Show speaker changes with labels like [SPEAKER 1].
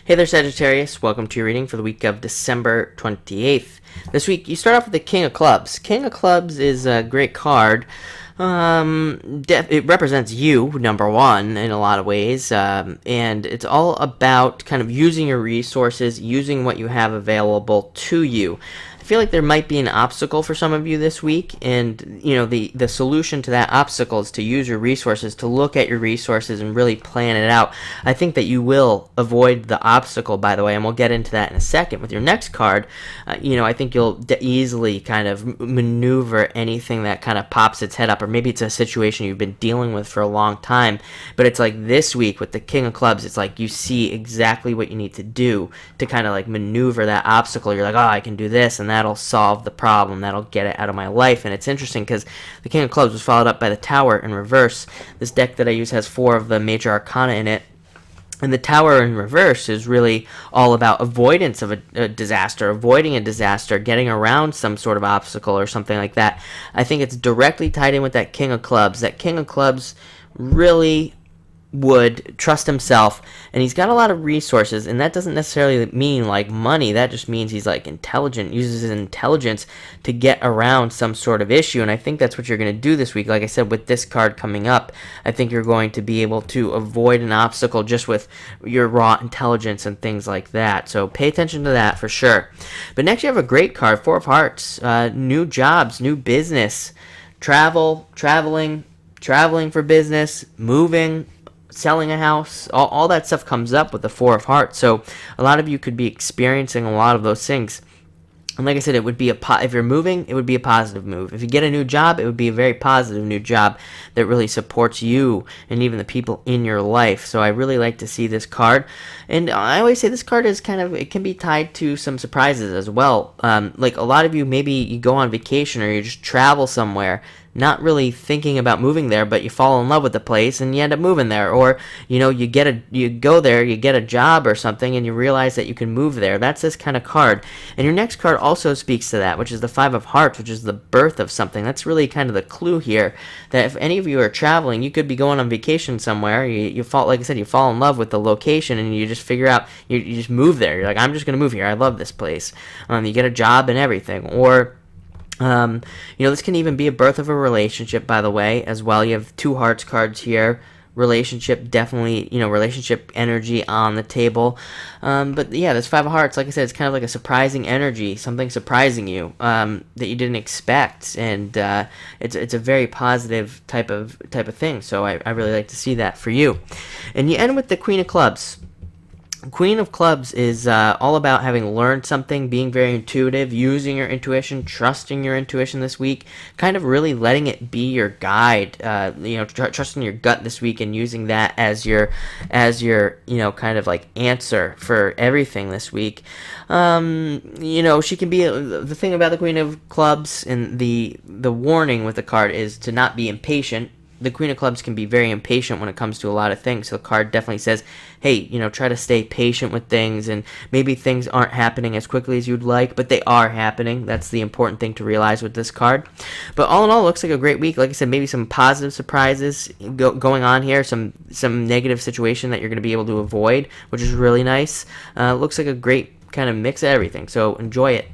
[SPEAKER 1] Hey there, Sagittarius. Welcome to your reading for the week of December 28th. This week, you start off with the King of Clubs. King of Clubs is a great card. It represents you, number one, in a lot of ways, and it's all about kind of using your resources, using what you have available to you. I feel like there might be an obstacle for some of you this week, and the solution to that obstacle is to use your resources, to look at your resources and really plan it out. I think that you will avoid the obstacle, by the way, and we'll get into that in a second. With your next card, I think you'll easily kind of maneuver anything that kind of pops its head up, or maybe it's a situation you've been dealing with for a long time, but it's like this week with the King of Clubs, it's like you see exactly what you need to do to kind of like maneuver that obstacle. You're like, oh, I can do this, and that'll solve the problem. That'll get it out of my life. And it's interesting because the King of Clubs was followed up by the Tower in reverse. This deck that I use has 4 of the major arcana in it. And the Tower in reverse is really all about avoidance of a disaster, avoiding a disaster, getting around some sort of obstacle or something like that. I think it's directly tied in with that King of Clubs. That King of Clubs really would trust himself, and he's got a lot of resources, and that doesn't necessarily mean like money. That just means he's like intelligent, uses his intelligence to get around some sort of issue, and I think that's what you're going to do this week. Like I said, with this card coming up, I think you're going to be able to avoid an obstacle just with your raw intelligence and things like that, so pay attention to that for sure. But next you have a great card, 4 of Hearts. New jobs, new business, traveling for business, moving, selling a house, all that stuff comes up with the 4 of Hearts. So a lot of you could be experiencing a lot of those things. And like I said, it would be if you're moving, it would be a positive move. If you get a new job, it would be a very positive new job that really supports you and even the people in your life. So I really like to see this card. And I always say this card is it can be tied to some surprises as well. Like a lot of you, maybe you go on vacation or you just travel somewhere, not really thinking about moving there, but you fall in love with the place and you end up moving there, or you go there, you get a job or something, and you realize that you can move there. That's this kind of card. And your next card also speaks to that, which is the 5 of Hearts, which is the birth of something. That's really kind of the clue here, that if any of you are traveling, you could be going on vacation somewhere. You fall, like I said, you fall in love with the location, and you just figure out you just move there. You're like, I'm just gonna move here. I love this place. You get a job and everything, or this can even be a birth of a relationship, by the way, as well. You have 2 Hearts cards here. Relationship, definitely, relationship energy on the table. But yeah, this 5 of Hearts, like I said, it's kind of like a surprising energy, something surprising you that you didn't expect, and it's a very positive type of thing. So I really like to see that for you. And you end with the Queen of Clubs. Queen of Clubs is all about having learned something, being very intuitive, using your intuition, trusting your intuition this week, kind of really letting it be your guide, trusting your gut this week and using that as your kind of like answer for everything this week. She can be, the thing about the Queen of Clubs, and the warning with the card is to not be impatient. The Queen of Clubs can be very impatient when it comes to a lot of things. So the card definitely says, hey, try to stay patient with things, and maybe things aren't happening as quickly as you'd like, but they are happening. That's the important thing to realize with this card. But all in all, it looks like a great week. Like I said, maybe some positive surprises going on here, some negative situation that you're going to be able to avoid, which is really nice. Looks like a great kind of mix of everything. So enjoy it.